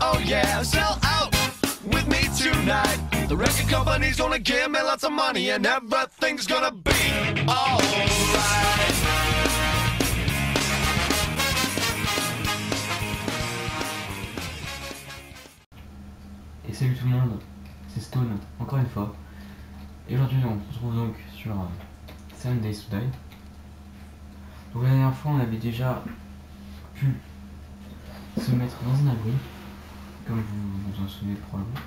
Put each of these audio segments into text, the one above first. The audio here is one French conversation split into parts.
Oh yeah, sell out with me tonight. The record company's gonna give me lots of money and everything's gonna be alright. Et salut tout le monde, c'est Stone, encore une fois. Et aujourd'hui on se retrouve donc sur 7 Days to Die. Donc la dernière fois on avait déjà pu se mettre dans un abri, comme vous vous en souvenez probablement.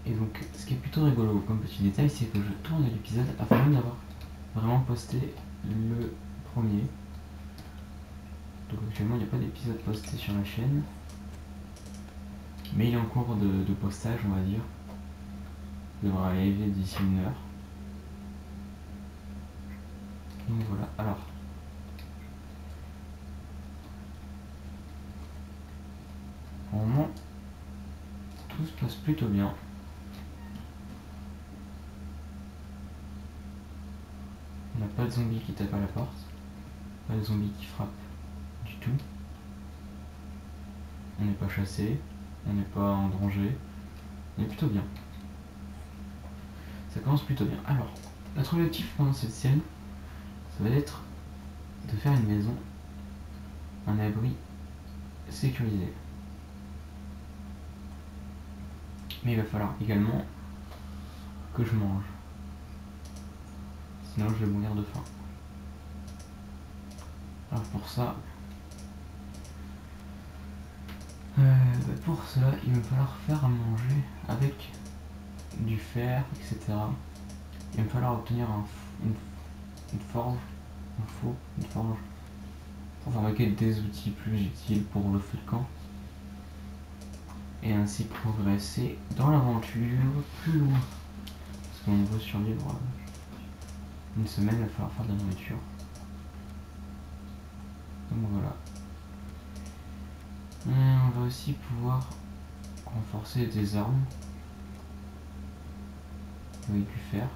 Et donc ce qui est plutôt rigolo comme petit détail, c'est que je tourne l'épisode avant même d'avoir vraiment posté le premier. Donc actuellement il n'y a pas d'épisode posté sur la chaîne, mais il est en cours de postage, on va dire. Il devra arriver d'ici 1 heure. Donc voilà, alors pour le moment tout se passe plutôt bien. On n'a pas de zombies qui tapent à la porte, pas de zombies qui frappent du tout. On n'est pas chassé, on n'est pas en danger, on est plutôt bien. Ça commence plutôt bien. Alors, notre objectif pendant cette scène, ça va être de faire une maison, un abri sécurisé. Mais il va falloir également que je mange. Sinon je vais mourir de faim. Alors pour ça, pour cela il va falloir faire à manger avec du fer, etc. Il va me falloir obtenir une forge, un four, une forge, pour fabriquer des outils plus utiles pour le feu de camp. Et ainsi progresser dans l'aventure plus loin. Parce qu'on veut survivre une semaine, il va falloir faire de la nourriture. Donc voilà. On va aussi pouvoir renforcer des armes avec du fer.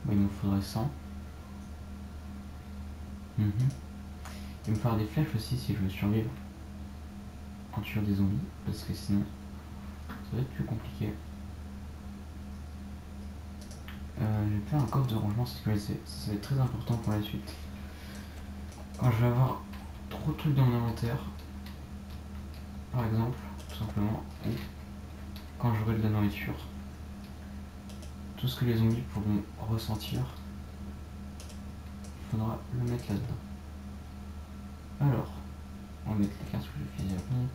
Il me faudrait 100. Il va me falloir des flèches aussi si je veux survivre en tuant des zombies, parce que sinon ça va être plus compliqué. Je vais faire un coffre de rangement sécurisé, ça va être très important pour la suite. Quand je vais avoir trop de trucs dans mon inventaire, par exemple, tout simplement, ou quand j'aurai de la nourriture, tout ce que les zombies pourront ressentir, il faudra le mettre là-dedans. Alors, on va mettre les cartouches de fusil à pompe,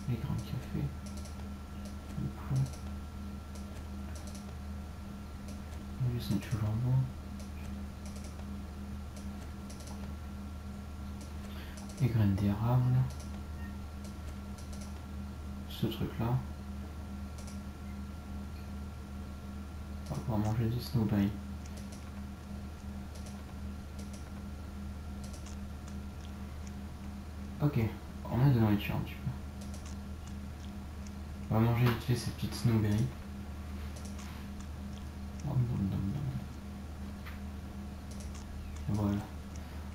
les grains de café, le plomb, le sandwich au jambon, les graines d'érable, ce truc là. On va pouvoir manger du snowberry. Ok, on a de la nourriture un petit peu. On va manger vite fait ces petites snowberries. Voilà.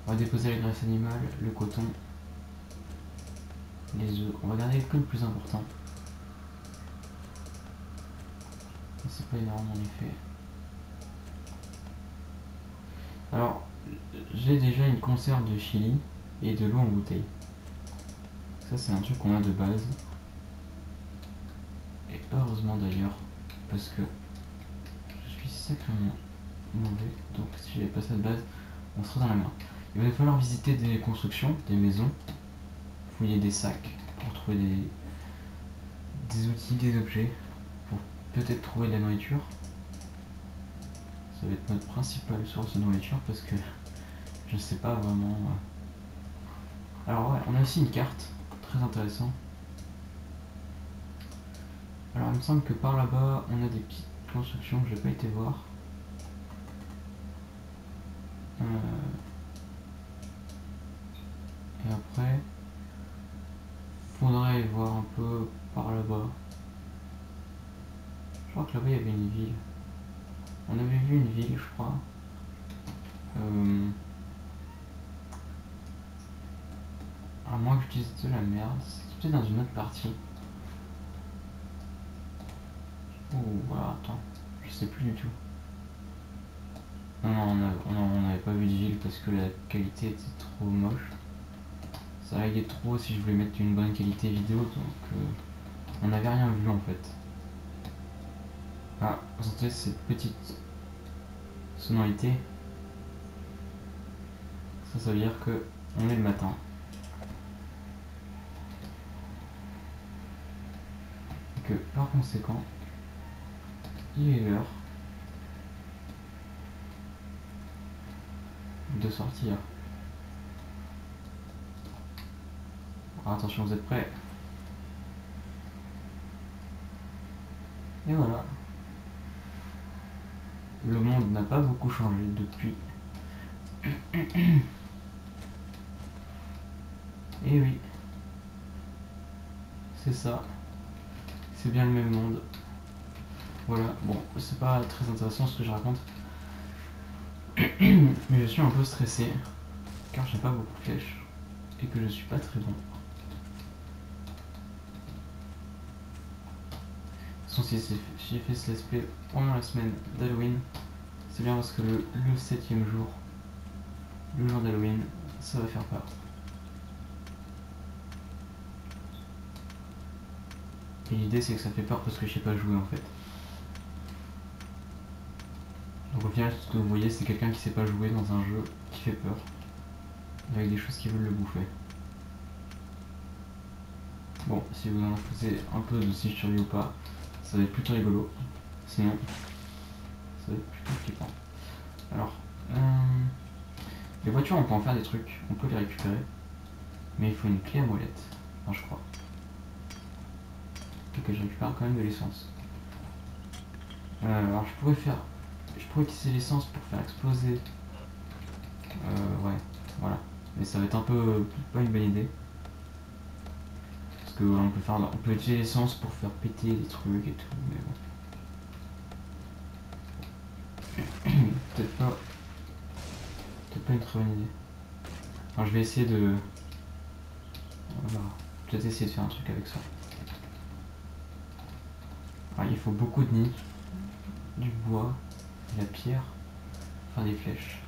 On va déposer la graisse animale, le coton, les œufs. On va garder que le plus important. C'est pas énorme en effet. Alors, j'ai déjà une conserve de chili et de l'eau en bouteille. Ça c'est un truc qu'on a de base. Et heureusement d'ailleurs, parce que je suis sacrément mauvais. Donc si j'avais pas ça de base, on serait dans la merde. Il va falloir visiter des constructions, des maisons, fouiller des sacs pour trouver des outils, des objets, pour peut-être trouver de la nourriture. Ça va être notre principale source de nourriture parce que je sais pas vraiment. Alors ouais, on a aussi une carte, très intéressant. Alors il me semble que par là-bas on a des petites constructions que j'ai pas été voir. Et après, faudrait aller voir un peu par là-bas. Je crois que là-bas il y avait une ville. On avait vu une ville, je crois. À moins que j'utilise de la merde, c'est peut-être dans une autre partie. Oh, voilà, attends, je sais plus du tout. Non, on n'avait pas vu de ville parce que la qualité était trop moche. Ça laguait trop si je voulais mettre une bonne qualité vidéo, donc on n'avait rien vu en fait. Ah, vous entendez cette petite sonorité? Ça veut dire que on est le matin. Et que par conséquent, il est l'heure de sortir. Alors, attention, vous êtes prêts? Et voilà. Le monde n'a pas beaucoup changé depuis. Et oui. C'est ça. C'est bien le même monde. Voilà, bon, c'est pas très intéressant ce que je raconte. Mais je suis un peu stressé. Car j'ai pas beaucoup de flèches. Et que je suis pas très bon. Si j'ai fait ce let's play pendant la semaine d'Halloween, c'est bien parce que le 7ème jour, le jour d'Halloween, ça va faire peur. Et l'idée c'est que ça fait peur parce que je sais pas jouer en fait. Donc au final, ce que vous voyez, c'est quelqu'un qui sait pas jouer dans un jeu qui fait peur, avec des choses qui veulent le bouffer. Bon, si vous en faisiez un peu de si je survis ou pas, ça va être plutôt rigolo. Sinon, ça va être plutôt flippant. Alors, les voitures, on peut en faire des trucs, on peut les récupérer, mais il faut une clé à molette, enfin, je crois. Ok, je récupère quand même de l'essence. Alors je pourrais utiliser l'essence pour faire exploser. Ouais, voilà. Mais ça va être un peu pas une bonne idée. Parce que on peut utiliser l'essence pour faire péter des trucs et tout, mais bon. Peut-être pas une très bonne idée. Alors je vais essayer de. Voilà. Peut-être essayer de faire un truc avec ça. Alors, il faut beaucoup de nids, du bois, de la pierre, faire des flèches.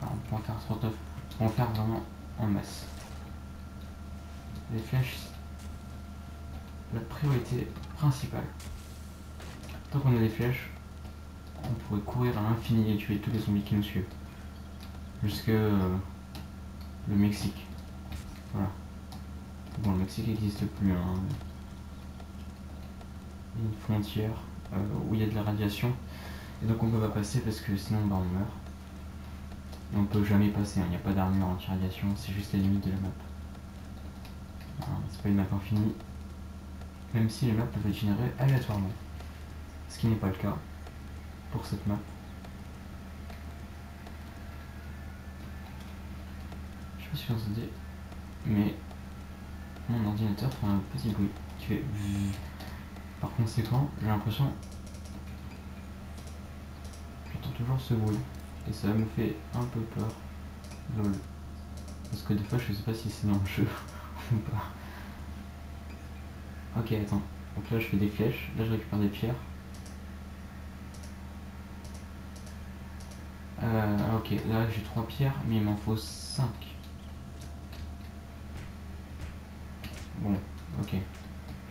Alors, on peut en faire 39, on peut en faire vraiment en masse. Les flèches, la priorité principale. Tant qu'on a des flèches, on pourrait courir à l'infini et tuer tous les zombies qui nous suivent. Jusque le Mexique. Voilà. Bon, le Mexique n'existe plus, hein. Une frontière où il y a de la radiation. Et donc on peut pas passer parce que sinon bah, on meurt. Et on peut jamais passer, il n'y a pas d'armure anti-radiation, c'est juste la limite de la map. C'est pas une map infinie. Même si les maps peuvent être générées aléatoirement. Ce qui n'est pas le cas pour cette map. Je sais pas si vous entendez, mais mon ordinateur fait un petit bruit qui fait. Par conséquent, j'ai l'impression. J'entends toujours ce bruit. Et ça me fait un peu peur. Lol. Parce que des fois je sais pas si c'est dans le jeu ou pas. Ok, attends. Donc là je fais des flèches, là je récupère des pierres. Ok, là j'ai 3 pierres, mais il m'en faut 5. Bon, ok.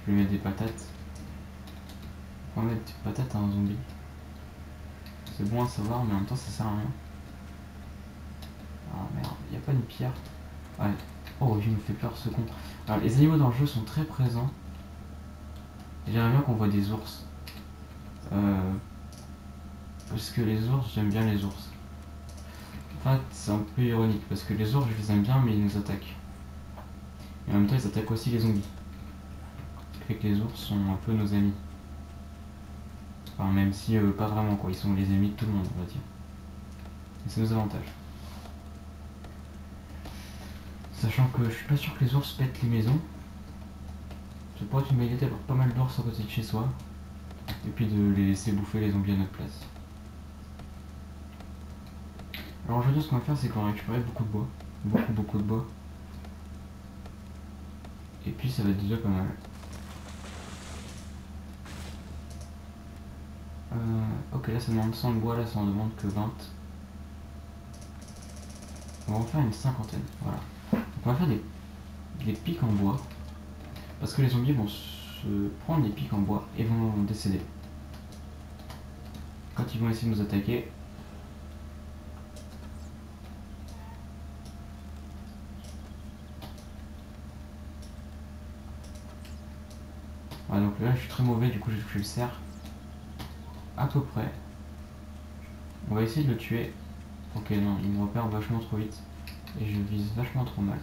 Je vais mettre des patates. On va mettre des patates à un zombie. C'est bon à savoir, mais en même temps ça sert à rien. Ah merde, il n'y a pas une pierre. Ouais. Oh, il me fait peur ce con. Alors les animaux dans le jeu sont très présents. J'aimerais bien qu'on voit des ours. Parce que les ours, j'aime bien les ours. En fait, c'est un peu ironique parce que les ours, je les aime bien, mais ils nous attaquent. Et en même temps, ils attaquent aussi les zombies. Ce qui fait que les ours sont un peu nos amis. Enfin, même si pas vraiment, quoi. Ils sont les ennemis de tout le monde, on va dire. Et c'est nos avantages. Sachant que je suis pas sûr que les ours pètent les maisons. Ça pourrait être une bonne idée d'avoir pas mal d'ours à côté de chez soi. Et puis de les laisser bouffer les zombies à notre place. Alors aujourd'hui ce qu'on va faire c'est qu'on va récupérer beaucoup de bois. Beaucoup de bois. Et puis ça va être déjà pas mal. Ok, là ça demande 100 de bois, là ça en demande que 20. On va en faire une cinquantaine, voilà. Donc on va faire des pics en bois. Parce que les zombies vont se prendre des pics en bois et vont décéder. Quand ils vont essayer de nous attaquer. Voilà, donc là je suis très mauvais, du coup j'ai touché le cerf. À peu près. On va essayer de le tuer. Ok, non, il me repère vachement trop vite. Et je vise vachement trop mal.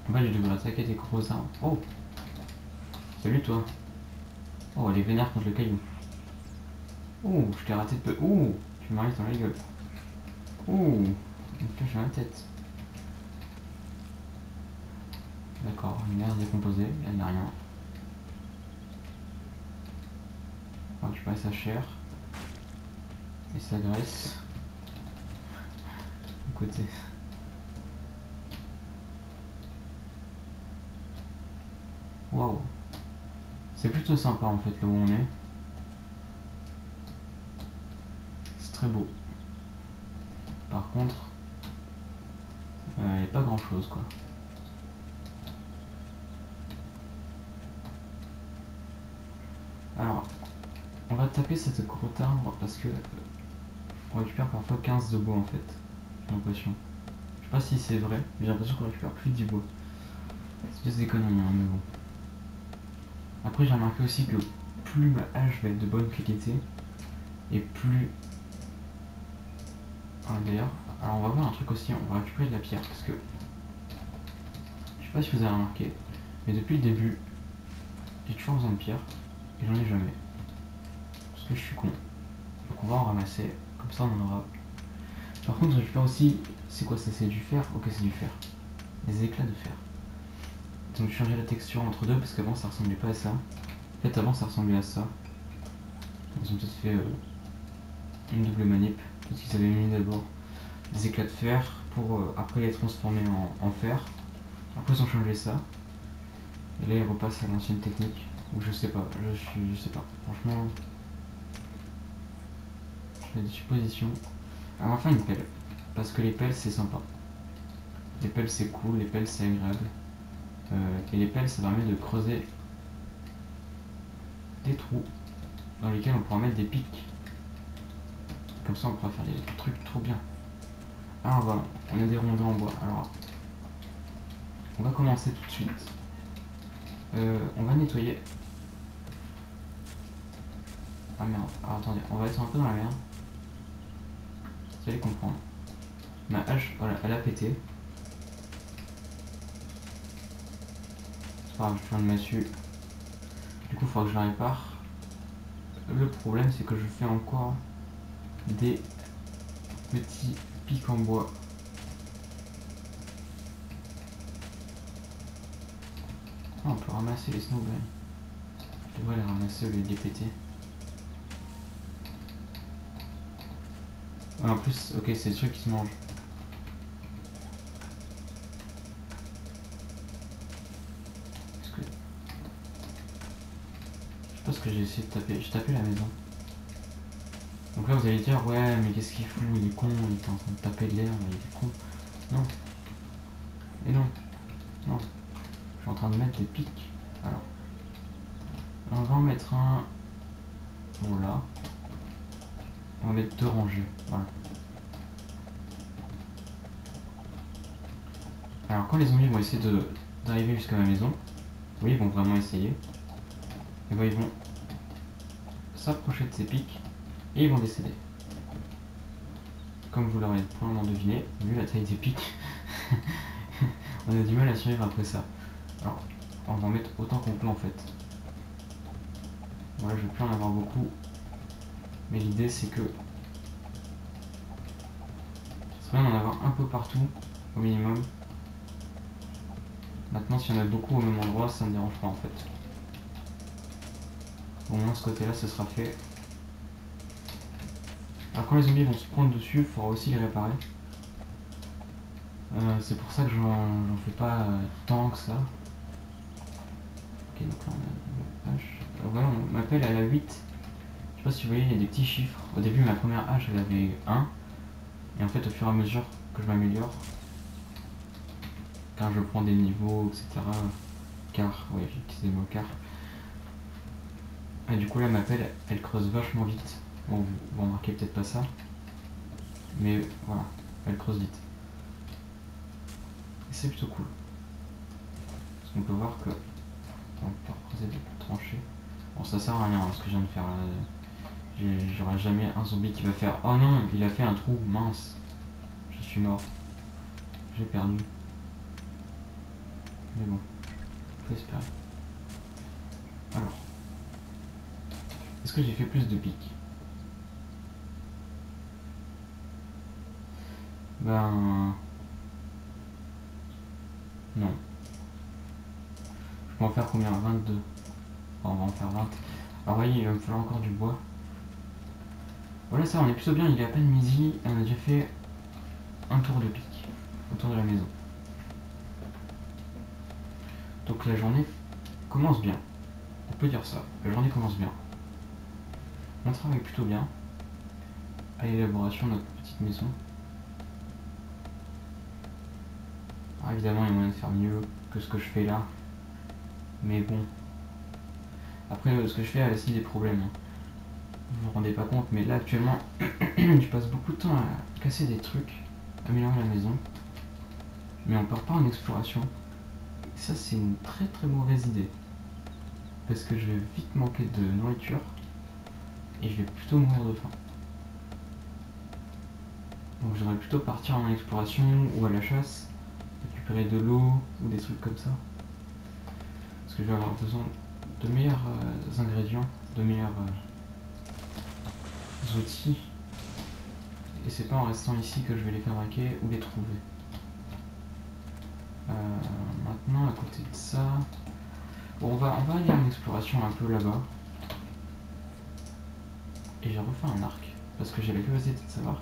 En fait, je devrais attaquer des gros arbres. Oh! Salut toi! Oh, elle est vénère contre le caillou. Oh, je t'ai raté de peu. Oh! Tu m'arrives dans la gueule. Oh! Une flèche dans la tête. D'accord, une merde décomposée, elle n'a rien. On va récupérer sa chair. Et sa graisse. De côté. Waouh! C'est plutôt sympa en fait là où on est. C'est très beau. Par contre, il n'y a pas grand chose quoi. Alors, on va taper cette grotte arbre parce que on récupère parfois 15 de bois en fait. J'ai l'impression. Je sais pas si c'est vrai, mais j'ai l'impression qu'on récupère plus du bois. C'est juste des conneries, hein, mais bon. Après, j'ai remarqué aussi que plus ma hache va être de bonne qualité, et plus... Ah, d'ailleurs, alors on va voir un truc aussi, on va récupérer de la pierre, parce que... Je sais pas si vous avez remarqué, mais depuis le début, j'ai toujours besoin de pierre, et j'en ai jamais. Parce que je suis con. Donc on va en ramasser, comme ça on en aura. Par contre, je récupère aussi... C'est quoi ça? C'est du fer? Ok, c'est du fer. Des éclats de fer. Donc je changeais la texture entre deux, parce qu'avant ça ressemblait pas à ça. En fait, avant ça ressemblait à ça. Ils ont peut-être fait une double manip. Peut-être qu'ils avaient mis d'abord des éclats de fer pour après les transformer en fer. Après ils ont changé ça. Et là ils repassent à l'ancienne technique. Ou je sais pas, je sais pas. Franchement, je fais des suppositions. Alors on va faire une pelle. Parce que les pelles c'est sympa. Les pelles c'est cool, les pelles c'est agréable. Et les pelles ça permet de creuser des trous dans lesquels on pourra mettre des pics. Comme ça on pourra faire des trucs trop bien. Alors voilà, on a des rondins en bois. Alors on va commencer tout de suite. On va nettoyer. Ah merde, alors attendez, on va être un peu dans la merde. Vous allez comprendre. Ma hache, voilà, elle a pété. C'est pas grave, je viens de dessus. Du coup il faudra que je la répare. Le problème c'est que je fais encore des petits pics en bois. Ah, on peut ramasser les snowballs. Je devrais les ramasser au lieu de les péter. Ouais, en plus, ok, c'est des trucs qui se mangent. Parce que... Je sais pas ce que j'ai essayé de taper. J'ai tapé la maison. Donc là vous allez dire, ouais mais qu'est-ce qu'il fout, il est con, il est en train de taper de l'air, il est con. Non. Et non. Non. Je suis en train de mettre des pics. Alors. On va en mettre un. Bon là. On va mettre deux rangées. Voilà. Alors quand les zombies vont essayer d'arriver jusqu'à ma maison, oui ils vont vraiment essayer. Et ben ils vont s'approcher de ces pics. Et ils vont décéder. Comme vous l'aurez probablement deviné, vu la taille des pics, on a du mal à survivre après ça. Alors, on va en mettre autant qu'on peut en fait. Voilà, je vais plus en avoir beaucoup. Mais l'idée c'est que... Ce serait bien d'en avoir un peu partout, au minimum. Maintenant, s'il y en a beaucoup au même endroit, ça me dérange pas en fait. Au moins, ce côté-là, ce sera fait. Alors quand les zombies vont se prendre dessus, il faudra aussi les réparer. C'est pour ça que j'en fais pas tant que ça. Ok, donc là on a une hache. Voilà, on m'appelle à la 8. Je sais pas si vous voyez, il y a des petits chiffres. Au début, ma première hache, elle avait 1. Et en fait, au fur et à mesure que je m'améliore, quand je prends des niveaux, etc. Car, ouais, j'ai utilisé le mot car. Et du coup, là, ma pelle, elle creuse vachement vite. Bon, vous remarquez peut-être pas ça. Mais voilà, elle creuse vite. Et c'est plutôt cool. Parce qu'on peut voir que on peut creuser des tranchées. Bon, ça sert à rien ce que je viens de faire là. J'aurai jamais un zombie qui va faire oh non, il a fait un trou, mince. Je suis mort. J'ai perdu. Mais bon, faut espérer. Alors, est-ce que j'ai fait plus de pics? Ben... non. Je peux en faire combien? 22. Enfin, on va en faire 20. Alors vous voyez, il va me falloir encore du bois. Voilà, ça on est plutôt bien, il est à peine midi et on a déjà fait un tour de pic autour de la maison. Donc la journée commence bien. On peut dire ça, la journée commence bien. On travaille plutôt bien à l'élaboration de notre petite maison. Alors évidemment, il y a moyen de faire mieux que ce que je fais là. Mais bon. Après, ce que je fais a aussi des problèmes. Vous vous rendez pas compte, mais là actuellement, je passe beaucoup de temps à casser des trucs, améliorer la maison. Mais on part pas en exploration. Et ça, c'est une très très mauvaise idée. Parce que je vais vite manquer de nourriture. Et je vais plutôt mourir de faim. Donc j'aimerais plutôt partir en exploration ou à la chasse, récupérer de l'eau ou des trucs comme ça. Parce que je vais avoir besoin de meilleurs ingrédients, de meilleurs outils. Et c'est pas en restant ici que je vais les fabriquer ou les trouver. Maintenant, à côté de ça... Bon, on va aller en exploration un peu là-bas. Et j'ai refait un arc, parce que j'ai la curiosité de savoir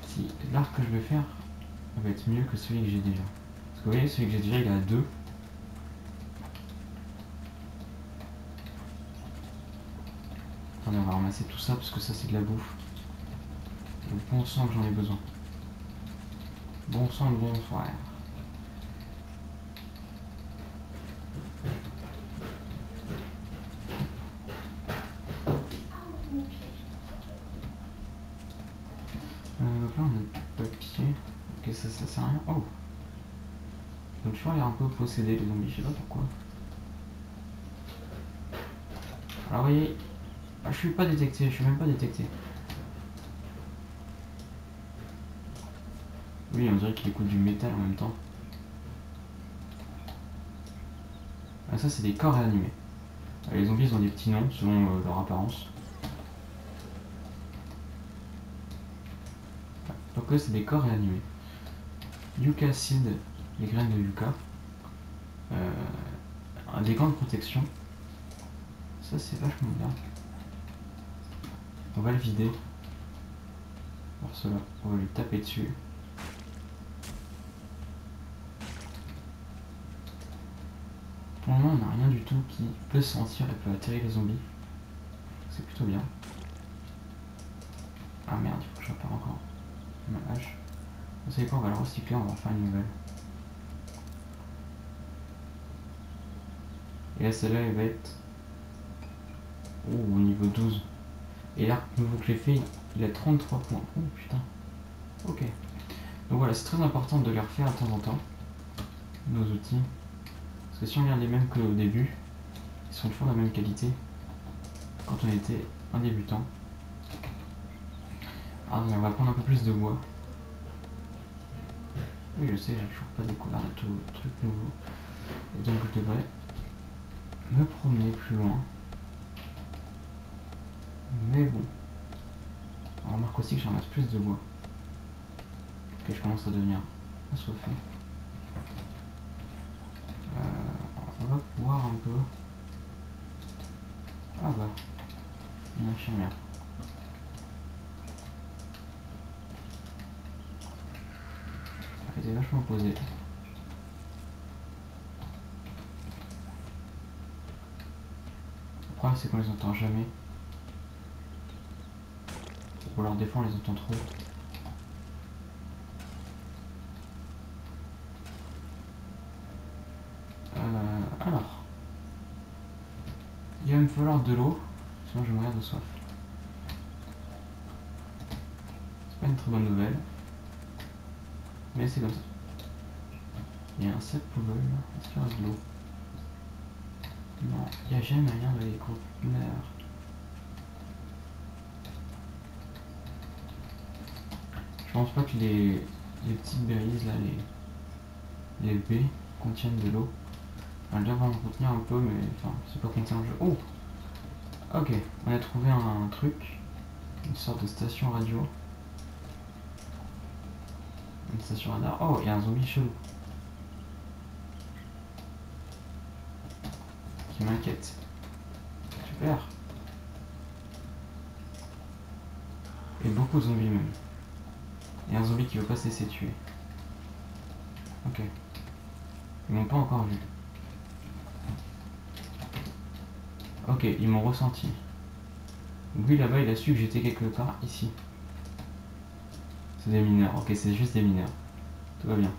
si l'arc que je vais faire va être mieux que celui que j'ai déjà. Parce que vous voyez, celui que j'ai déjà, il est à 2. Attendez, on va ramasser tout ça, parce que ça c'est de la bouffe. Donc bon sang que j'en ai besoin. Bon sang, bon frère. Donc là on a du papier. Ok, ça sert à rien. Oh! Donc je vais l'air un peu possédé les zombies, je sais pas pourquoi. Alors vous voyez, je suis pas détecté, je suis même pas détecté. Oui, on dirait qu'il écoute du métal en même temps. Ah, ça c'est des corps réanimés. Les zombies ils ont des petits noms selon leur apparence. Donc eux c'est des corps réanimés. Yucca Seed, les graines de Yucca. Des gants de protection. Ça c'est vachement bien. On va le vider. Pour cela, on va lui taper dessus. Pour le moment on n'a rien du tout qui peut sentir et peut attirer les zombies. C'est plutôt bien. Ah merde, il faut que je repère encore ma hache. Vous savez quoi, on va le recycler, on va en faire une nouvelle. Et là celle-là elle va être au niveau 12. Et l'arc nouveau que j'ai fait, il a 33 points. Oh putain. Ok. Donc voilà, c'est très important de les refaire de temps en temps. Nos outils. Parce que si on garde les mêmes qu'au début, ils sont toujours de la même qualité. Quand on était un débutant. Alors on va prendre un peu plus de bois. Oui je sais, j'ai toujours pas découvert de tout truc nouveau. Et donc je devrais me promener plus loin. Mais bon. On remarque aussi que j'en ramasse plus de bois. Ok, je commence à devenir assoiffé. On va voir un peu. Ah bah, une infirmière. c'est vachement posé. Le problème c'est qu'on les entend jamais. Ou alors des fois on les entend trop. Alors. Il va me falloir de l'eau, sinon je vais mourir de soif. C'est pas une très bonne nouvelle. Mais c'est comme ça. Il y a un sac poubelle là. Est-ce qu'il reste de l'eau? Non, il n'y a jamais rien dans les conteneurs. Je pense pas que les petites berries là, les baies contiennent de l'eau. Elles doivent en contenir un peu, mais enfin, c'est pas comme ça un jeu. Oh! Ok, on a trouvé un truc, une sorte de station radio. Une station radar. Oh, il y a un zombie chelou. Qui m'inquiète. Super. Et beaucoup de zombies même. Et un zombie qui veut pas se laisser tuer. Ok. Ils m'ont pas encore vu. Ok, ils m'ont ressenti. Lui là-bas il a su que j'étais quelque part ici. C'est des mineurs, ok c'est juste des mineurs. Tout va bien.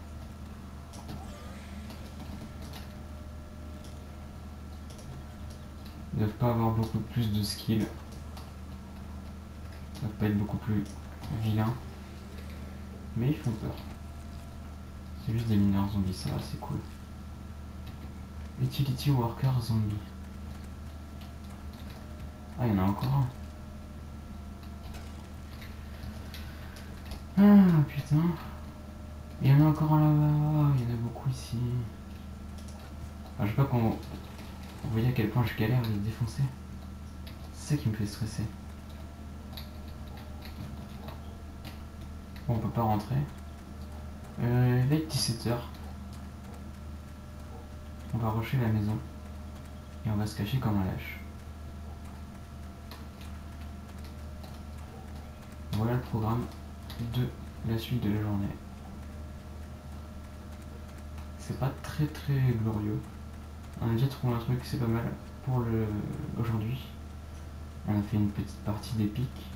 Ils doivent pas avoir beaucoup plus de skills. Ils doivent pas être beaucoup plus vilains. Mais ils font peur. C'est juste des mineurs zombies, ça va, c'est cool. Utility Worker Zombie. Ah, il y en a encore un. Ah putain. Il y en a encore un là-bas. Il y en a beaucoup ici. Ah, je sais pas qu'on... Vous voyez à quel point je galère à les défoncer. C'est ça qui me fait stresser. Bon, on peut pas rentrer. Il est 17h. On va rusher la maison. Et on va se cacher comme un lâche. Voilà le programme de la suite de la journée. C'est pas très glorieux. On a déjà trouvé un truc, c'est pas mal pour aujourd'hui. On a fait une petite partie d'épique.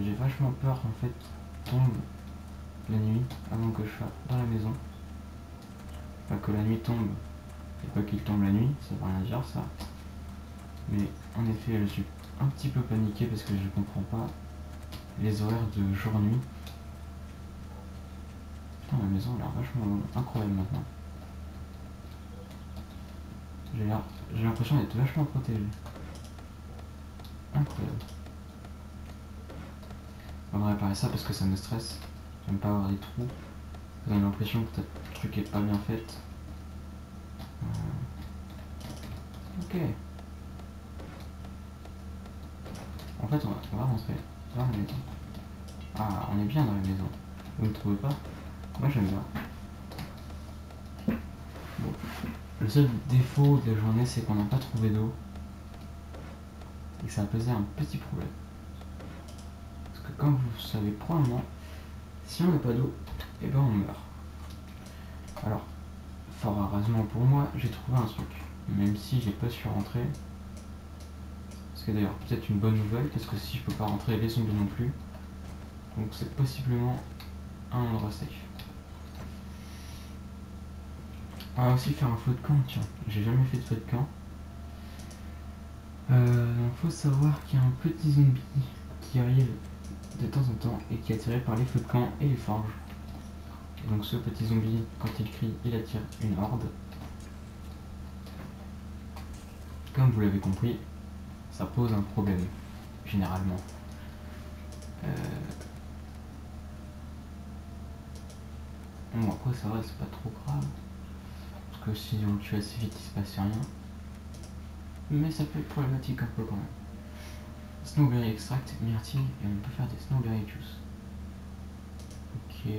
J'ai vachement peur en fait qu'il tombe la nuit avant que je sois dans la maison. Pas que la nuit tombe et pas qu'il tombe la nuit, ça veut rien dire ça. Mais en effet je suis un petit peu paniqué parce que je comprends pas les horaires de jour-nuit. Putain, la maison a l'air vachement incroyable maintenant. J'ai l'impression d'être vachement protégé. Incroyable. On va réparer ça parce que ça me stresse. J'aime pas avoir des trous. J'ai l'impression que le truc est pas bien fait. Ok. En fait, on va rentrer dans la maison. Ah, on est bien dans la maison. Vous ne trouvez pas? Moi j'aime bien. Bon. Le seul défaut de la journée, c'est qu'on n'a pas trouvé d'eau. Et que ça a posé un petit problème. Parce que comme vous savez probablement, si on n'a pas d'eau, et ben on meurt. Alors, fort heureusement pour moi, j'ai trouvé un truc. Même si j'ai pas su rentrer. Parce que d'ailleurs, peut-être une bonne nouvelle, parce que si je peux pas rentrer, les zombies non plus. Donc c'est possiblement un endroit safe. On va aussi faire un feu de camp, tiens. J'ai jamais fait de feu de camp. Faut savoir qu'il y a un petit zombie qui arrive de temps en temps et qui est attiré par les feux de camp et les forges. Et donc ce petit zombie, quand il crie, il attire une horde. Comme vous l'avez compris, ça pose un problème, généralement. Bon, après ça va, c'est pas trop grave. Parce que si on le tue assez vite, il se passe rien. Mais ça peut être problématique un peu quand même. Snowberry extract, myrtille, et on peut faire des snowberry juice. Ok,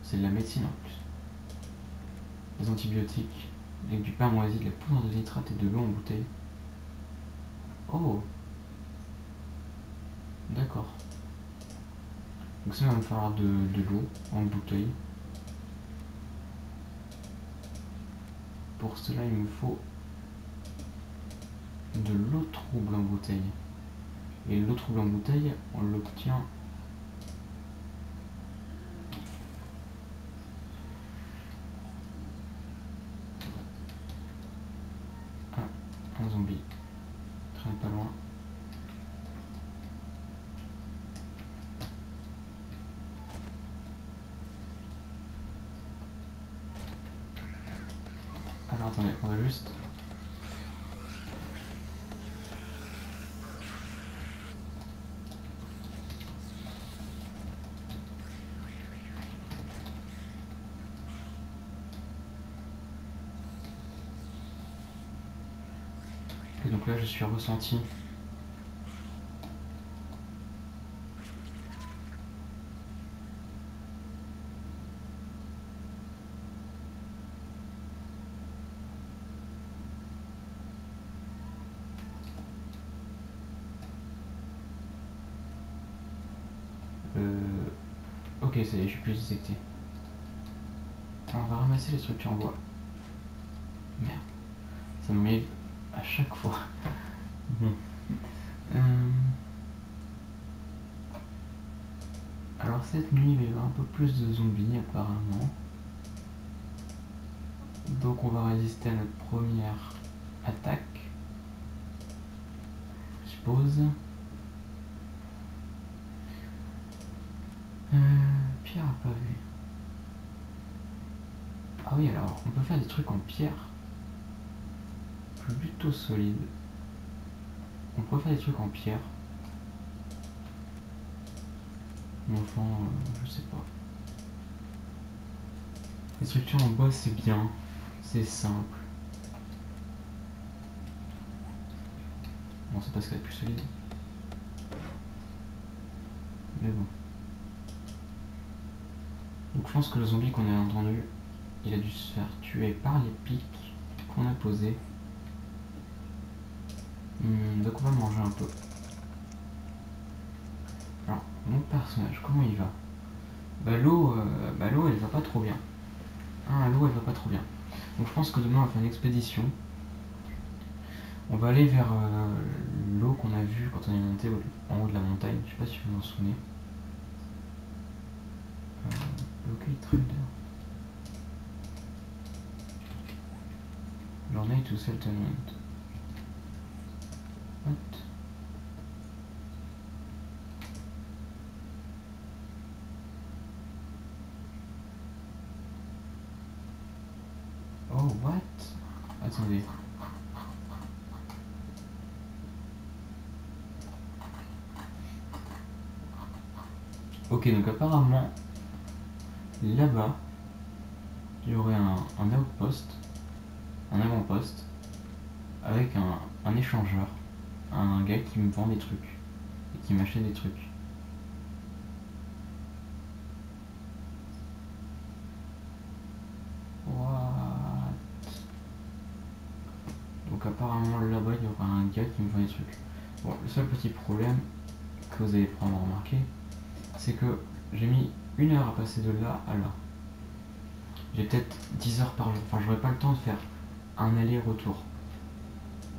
c'est de la médecine en plus. Des antibiotiques, avec du pain moisi, de la poudre de nitrate et de l'eau en bouteille. Oh, d'accord. Donc ça, il va me falloir de l'eau en bouteille. Pour cela, il me faut de l'eau trouble en bouteille. Et l'eau trouble en bouteille, on l'obtient un zombie. Traîne pas loin. Alors attendez, on va juste... Et donc là je suis ressenti. Ok, ça y est, je suis plus détecté. Alors, on va ramasser les structures en bois. Merde. Ça m'arrive à chaque fois. Bon. Alors cette nuit, il va y avoir un peu plus de zombies apparemment. Donc on va résister à notre première attaque. Je suppose. Pierre à pavé. Ah oui, alors on peut faire des trucs en pierre. Plutôt solide. On pourrait faire des trucs en pierre. Mais enfin, je sais pas. Les structures en bois c'est bien. C'est simple. Bon, c'est parce qu'elle est plus solide. Mais bon. Donc je pense que le zombie qu'on a entendu, il a dû se faire tuer par les pics qu'on a posés. Donc on va manger un peu. Alors, mon personnage, comment il va? Bah l'eau elle va pas trop bien. Ah, l'eau elle va pas trop bien. Donc je pense que demain on va faire une expédition. On va aller vers l'eau qu'on a vue quand on est monté en haut de la montagne. Je sais pas si vous vous en souvenez. Locate Trader. Journey to Settlement. What? Oh, what? Attendez. Ok, donc apparemment, là-bas, il y aurait un outpost, un avant-poste, avec un échangeur, un gars qui me vend des trucs, et qui m'achète des trucs. What? Donc apparemment là-bas, il y aura un gars qui me vend des trucs. Bon, le seul petit problème que vous allez probablement remarquer, c'est que j'ai mis 1 heure à passer de là à là. J'ai peut-être 10 heures par jour. Enfin, j'aurai pas le temps de faire un aller-retour.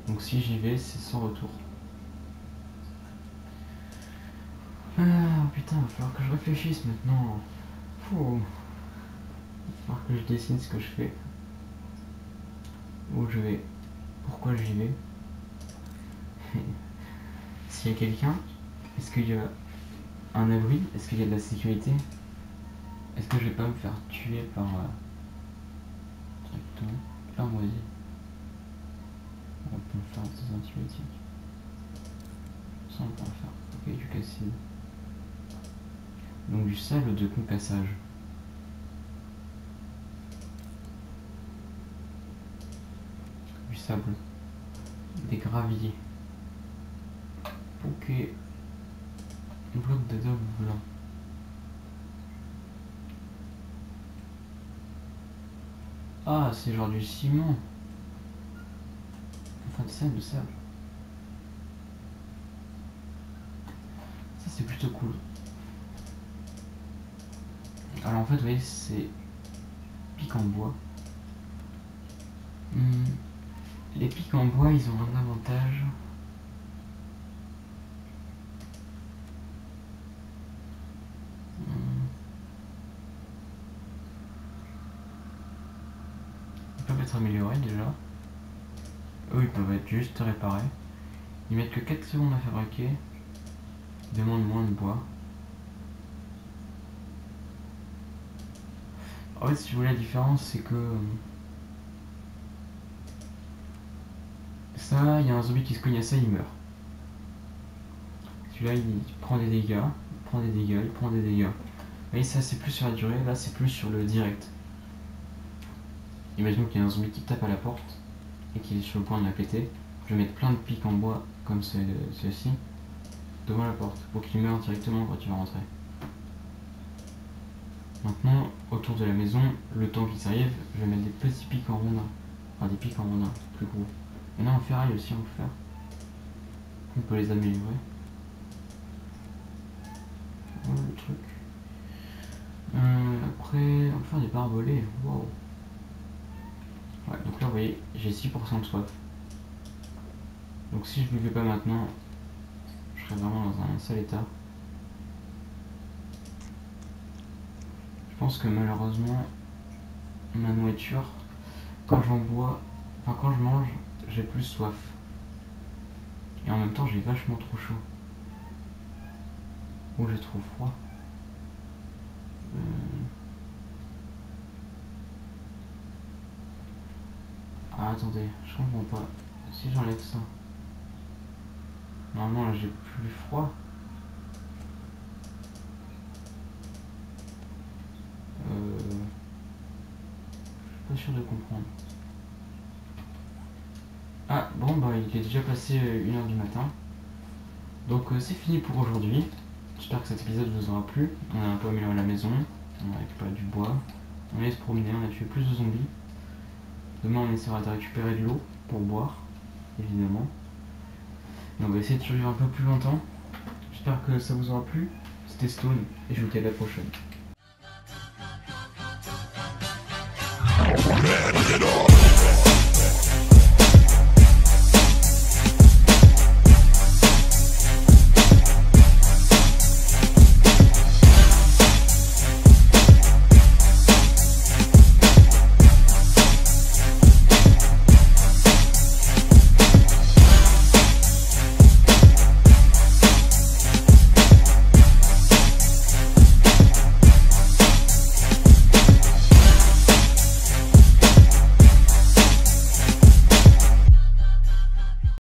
Donc si j'y vais, c'est sans retour. Ah putain, il va falloir que je réfléchisse maintenant. Il va falloir que je décide ce que je fais. Où je vais. Pourquoi j'y vais. S'il y a quelqu'un, est-ce qu'il y a un abri? Est-ce qu'il y a de la sécurité? Est-ce que je vais pas me faire tuer par... directement par moisi? On peut faire des antibiotiques. Ça on peut en faire. Ok, du casside. Donc du sable de concassage. Du sable. Des graviers. Ok. Un bloc d'adobe blanc. Ah, c'est genre du ciment. Enfin, du sable, Ça, c'est plutôt cool. Alors en fait, vous voyez, c'est pics en bois. Les pics en bois, ils ont un avantage. Ils peuvent être améliorés déjà. Eux, ils peuvent être juste réparés. Ils mettent que 4 secondes à fabriquer. Ils demandent moins de bois. En fait, si vous voulez, la différence, c'est que ça, il y a un zombie qui se cogne à ça, il meurt. Celui-là, il prend des dégâts, il prend des dégâts, il prend des dégâts. Vous voyez, ça, c'est plus sur la durée, là, c'est plus sur le direct. Imaginons qu'il y a un zombie qui tape à la porte et qui est sur le point de la péter. Je vais mettre plein de pics en bois, comme ceci, devant la porte, pour qu'il meure directement quand il va rentrer. Maintenant, autour de la maison, le temps qu'ils arrivent, je vais mettre des petits pics en rondin. Enfin, des pics en rondin, plus gros. Il y en a en ferraille aussi, on peut faire. On peut les améliorer. Voilà le truc. Après, on va faire des barbelés. Wow. Ouais, donc là, vous voyez, j'ai 6% de soif. Donc si je ne buvais pas maintenant, je serais vraiment dans un sale état. Je pense que malheureusement, ma nourriture, quand j'en bois, enfin quand je mange, j'ai plus soif. Et en même temps, j'ai vachement trop chaud. Ou j'ai trop froid. Ah attendez, je comprends pas. Si j'enlève ça, normalement là j'ai plus froid. Je suis pas sûr de comprendre. Ah bon bah il est déjà passé 1h du matin. Donc c'est fini pour aujourd'hui. J'espère que cet épisode vous aura plu. On a un peu amélioré la maison, on a récupéré du bois, on allait se promener, on a tué plus de zombies. Demain on essaiera de récupérer de l'eau pour boire, évidemment. Et on va essayer de survivre un peu plus longtemps. J'espère que ça vous aura plu. C'était Stone et je vous dis à la prochaine.